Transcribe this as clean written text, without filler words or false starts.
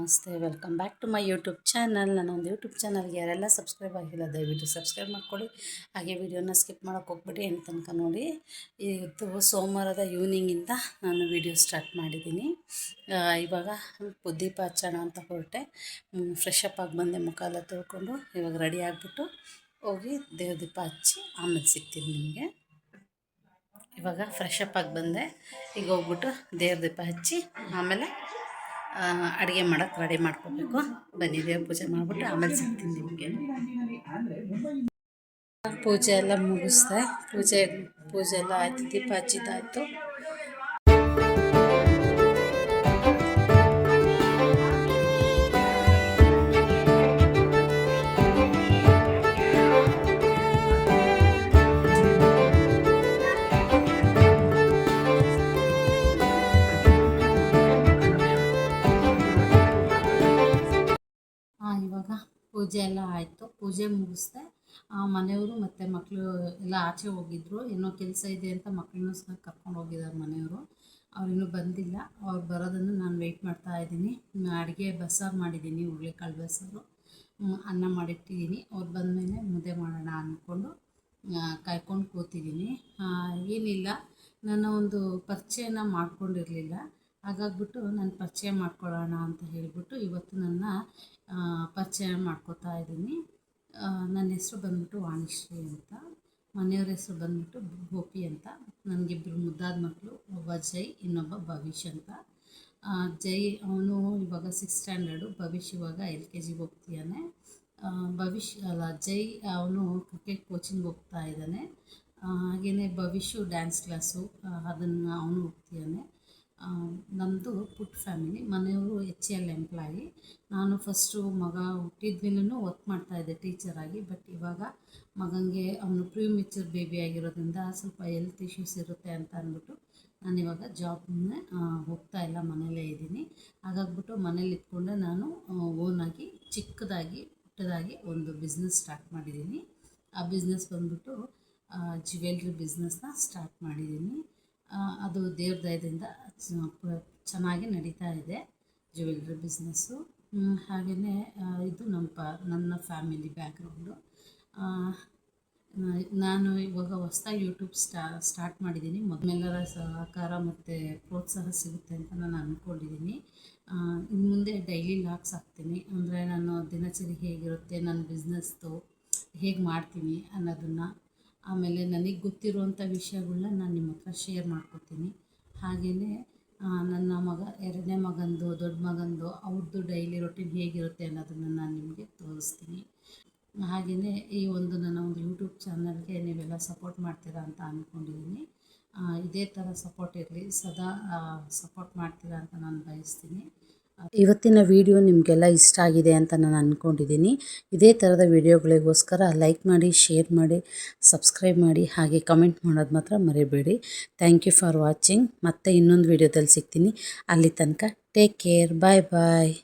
ನಮಸ್ತೆ, welcome back to my YouTube channel. ನನ್ನೊಂದು YouTube ಚಾನಲ್ಗೆ ಯಾರೆಲ್ಲ ಸಬ್ಸ್ಕ್ರೈಬ್ ಆಗಿಲ್ಲ ದಯವಿಟ್ಟು ಸಬ್ಸ್ಕ್ರೈಬ್ ಮಾಡ್ಕೊಳ್ಳಿ. ಹಾಗೆ ವಿಡಿಯೋನ ಸ್ಕಿಪ್ ಮಾಡೋಕ್ಕೆ ಹೋಗ್ಬಿಟ್ಟು ಏನು ತನಕ ನೋಡಿ. ಇದು ಸೋಮವಾರದ ಈವ್ನಿಂಗಿಂದ ನಾನು ವಿಡಿಯೋ ಸ್ಟಾರ್ಟ್ ಮಾಡಿದ್ದೀನಿ. ಇವಾಗ ದೀಪ ಹಚ್ಚೋಣ ಅಂತ ಹೊರಟೆ. ಫ್ರೆಶ್ ಅಪ್ ಆಗಿ ಬಂದೆ, ಮುಖ ಎಲ್ಲ ತೊಳ್ಕೊಂಡು ಇವಾಗ ರೆಡಿ ಆಗಿಬಿಟ್ಟು ಹೋಗಿ ದೇವ್ರ ದೀಪ ಹಚ್ಚಿ ಆಮೇಲೆ ಸಿಗ್ತೀನಿ ನಿಮಗೆ. ಇವಾಗ ಫ್ರೆಶ್ ಅಪ್ ಆಗಿ ಬಂದೆ, ಈಗ ಹೋಗ್ಬಿಟ್ಟು ದೇವ್ರ ದೀಪ ಹಚ್ಚಿ ಆಮೇಲೆ ಅಡುಗೆ ಮಾಡೋಕ್ಕೆ ರೆಡಿ ಮಾಡ್ಕೋಬೇಕು. ಬನ್ನಿ, ದೇವ್ರ ಪೂಜೆ ಮಾಡಿಬಿಟ್ಟು ಆಮೇಲೆ ಸಿಗ್ತೀನಿ ನಿಮಗೆ. ಪೂಜೆ ಎಲ್ಲ ಮುಗಿಸ್ದೆ, ಪೂಜೆ ಎಲ್ಲ ಆಯಿತು, ದೀಪ ಹಚ್ಚಿದ್ದಾಯಿತು. ಇವಾಗ ಪೂಜೆ ಎಲ್ಲ ಆಯಿತು, ಪೂಜೆ ಮುಗಿಸ್ದೆ. ಮನೆಯವರು ಮತ್ತು ಮಕ್ಕಳು ಎಲ್ಲ ಆಚೆ ಹೋಗಿದ್ದರು, ಏನೋ ಕೆಲಸ ಇದೆ ಅಂತ ಮಕ್ಕಳನ್ನೂ ಸಹ ಕರ್ಕೊಂಡು ಹೋಗಿದ್ದಾರೆ ಮನೆಯವರು. ಅವ್ರಿನ್ನೂ ಬಂದಿಲ್ಲ, ಅವ್ರು ಬರೋದನ್ನು ನಾನು ವೆಯ್ಟ್ ಮಾಡ್ತಾಯಿದ್ದೀನಿ. ಅಡುಗೆ ಬಸ್ಸಾರು ಮಾಡಿದ್ದೀನಿ, ಹುರುಳಿಕಾಳು ಬಸ್ಸಾರು, ಅನ್ನ ಮಾಡಿಟ್ಟಿದ್ದೀನಿ. ಅವ್ರು ಬಂದಮೇಲೆ ಮುದ್ದೆ ಮಾಡೋಣ ಅಂದ್ಕೊಂಡು ಕಾಯ್ಕೊಂಡು ಕೂತಿದ್ದೀನಿ. ಏನಿಲ್ಲ, ನನ್ನ ಒಂದು ಪರಿಚಯನ ಮಾಡ್ಕೊಂಡಿರಲಿಲ್ಲ, ಹಾಗಾಗ್ಬಿಟ್ಟು ನಾನು ಪರಿಚಯ ಮಾಡ್ಕೊಳ್ಳೋಣ ಅಂತ ಹೇಳಿಬಿಟ್ಟು ಇವತ್ತು ನನ್ನ ಪರಿಚಯ ಮಾಡ್ಕೋತಾ ಇದ್ದೀನಿ. ನನ್ನ ಹೆಸರು ಬಂದ್ಬಿಟ್ಟು ವಾಣಿಶ್ರೀ ಅಂತ, ಮನೆಯವ್ರ ಹೆಸರು ಬಂದ್ಬಿಟ್ಟು ಗೋಪಿ ಅಂತ. ನನಗಿಬ್ಬರು ಮುದ್ದಾದ ಮಕ್ಕಳು, ಒಬ್ಬ ಜೈ, ಇನ್ನೊಬ್ಬ ಭವಿಷ್ ಅಂತ. ಜೈ ಅವನು ಇವಾಗ 6th ಸ್ಟ್ಯಾಂಡರ್ಡು, ಭವಿಷ್ ಇವಾಗ LKG ಹೋಗ್ತಿದ್ದಾನೆ. ಜೈ ಅವನು ಕ್ರಿಕೆಟ್ ಕೋಚಿಂಗ್ ಹೋಗ್ತಾ ಇದ್ದಾನೆ. ಹಾಗೆಯೇ ಭವಿಷು ಡ್ಯಾನ್ಸ್ ಕ್ಲಾಸು, ಅದನ್ನು ಅವನು ಹೋಗ್ತಿದ್ದಾನೆ. ನಮ್ಮದು ಪುಟ್ಟ ಫ್ಯಾಮಿಲಿ. ಮನೆಯವರು HCL ಎಂಪ್ಲಾಯಿ. ನಾನು ಫಸ್ಟು ಮಗ ಹುಟ್ಟಿದ್ಮೇಲೂ ವರ್ಕ್ ಮಾಡ್ತಾಯಿದ್ದೆ ಟೀಚರಾಗಿ. ಬಟ್ ಇವಾಗ ಮಗನಿಗೆ ಅವನು ಪ್ರೀಮೆಚ್ಯೂರ್ ಬೇಬಿ ಆಗಿರೋದ್ರಿಂದ ಸ್ವಲ್ಪ ಹೆಲ್ತ್ ಇಶ್ಯೂಸ್ ಇರುತ್ತೆ ಅಂತ ಅಂದ್ಬಿಟ್ಟು ನಾನಿವಾಗ ಜಾಬ್ನೇ ಹೋಗ್ತಾಯಿಲ್ಲ, ಮನೆಯಲ್ಲೇ ಇದ್ದೀನಿ. ಹಾಗಾಗ್ಬಿಟ್ಟು ಮನೇಲಿ ಇದ್ಕೊಂಡೆ ನಾನು ಓನಾಗಿ ಪುಟ್ಟದಾಗಿ ಒಂದು ಬಿಸ್ನೆಸ್ ಸ್ಟಾರ್ಟ್ ಮಾಡಿದ್ದೀನಿ. ಆ ಬಿಸ್ನೆಸ್ ಬಂದ್ಬಿಟ್ಟು ಜ್ಯುವೆಲ್ರಿ ಬಿಸ್ನೆಸ್ನ ಸ್ಟಾರ್ಟ್ ಮಾಡಿದ್ದೀನಿ. ಅದು ದೇವ್ರ ದಯದಿಂದ ಚೆನ್ನಾಗಿ ನಡೀತಾ ಇದೆ ಜ್ಯುವೆಲ್ರಿ ಬಿಸ್ನೆಸ್ಸು. ಹಾಗೆಯೇ ಇದು ನನ್ನ ಫ್ಯಾಮಿಲಿ ಬ್ಯಾಕ್ಗ್ರೌಂಡು. ನಾನು ಇವಾಗ ಹೊಸ್ದಾಗಿ ಯೂಟ್ಯೂಬ್ ಸ್ಟಾರ್ಟ್ ಮಾಡಿದ್ದೀನಿ. ಮೊದಲೆಲ್ಲರ ಸಹಕಾರ ಮತ್ತು ಪ್ರೋತ್ಸಾಹ ಸಿಗುತ್ತೆ ಅಂತ ನಾನು ಅಂದ್ಕೊಂಡಿದ್ದೀನಿ. ಇನ್ನು ಮುಂದೆ ಡೈಲಿ ಲಾಗ್ಸ್ ಹಾಕ್ತೀನಿ, ಅಂದರೆ ನಾನು ದಿನಚರಿ ಹೇಗಿರುತ್ತೆ, ನನ್ನ ಬಿಸ್ನೆಸ್ದು ಹೇಗೆ ಮಾಡ್ತೀನಿ ಅನ್ನೋದನ್ನು, ಆಮೇಲೆ ನನಗೆ ಗೊತ್ತಿರುವಂಥ ವಿಷಯಗಳನ್ನ ನಾನು ನಿಮ್ಮ ಹತ್ರ ಶೇರ್ ಮಾಡ್ಕೊತೀನಿ. ಹಾಗೆಯೇ ನನ್ನ ಮಗ, ಎರಡನೇ ಮಗಂದು, ದೊಡ್ಡ ಮಗಂದು, ಅವ್ರದ್ದು ಡೈಲಿ ರೊಟೀನ್ ಹೇಗಿರುತ್ತೆ ಅನ್ನೋದನ್ನು ನಾನು ನಿಮಗೆ ತೋರಿಸ್ತೀನಿ. ಹಾಗೆಯೇ ಈ ಒಂದು ನನ್ನ ಒಂದು ಯೂಟ್ಯೂಬ್ ಚಾನಲ್ಗೆ ನೀವೆಲ್ಲ ಸಪೋರ್ಟ್ ಮಾಡ್ತೀರಾ ಅಂತ ಅಂದ್ಕೊಂಡಿದ್ದೀನಿ. ಇದೇ ಥರ ಸಪೋರ್ಟ್ ಇರಲಿ, ಸದಾ ಸಪೋರ್ಟ್ ಮಾಡ್ತೀರಾ ಅಂತ ನಾನು ಬಯಸ್ತೀನಿ. ಇವತ್ತಿನ ವಿಡಿಯೋ ನಿಮಗೆಲ್ಲ ಇಷ್ಟ ಆಗಿದೆ ಅಂತ ನಾನು ಅಂದ್ಕೊಂಡಿದ್ದೀನಿ. ಇದೇ ಥರದ ವಿಡಿಯೋಗಳಿಗೋಸ್ಕರ ಲೈಕ್ ಮಾಡಿ, ಶೇರ್ ಮಾಡಿ, ಸಬ್ಸ್ಕ್ರೈಬ್ ಮಾಡಿ, ಹಾಗೆ ಕಮೆಂಟ್ ಮಾಡೋದು ಮಾತ್ರ ಮರಿಬೇಡಿ. Thank you for watching. ಮತ್ತೆ ಇನ್ನೊಂದು ವಿಡಿಯೋದಲ್ಲಿ ಸಿಗ್ತೀನಿ. ಅಲ್ಲಿ ತನಕ ಟೇಕ್ ಕೇರ್, ಬಾಯ್ ಬಾಯ್.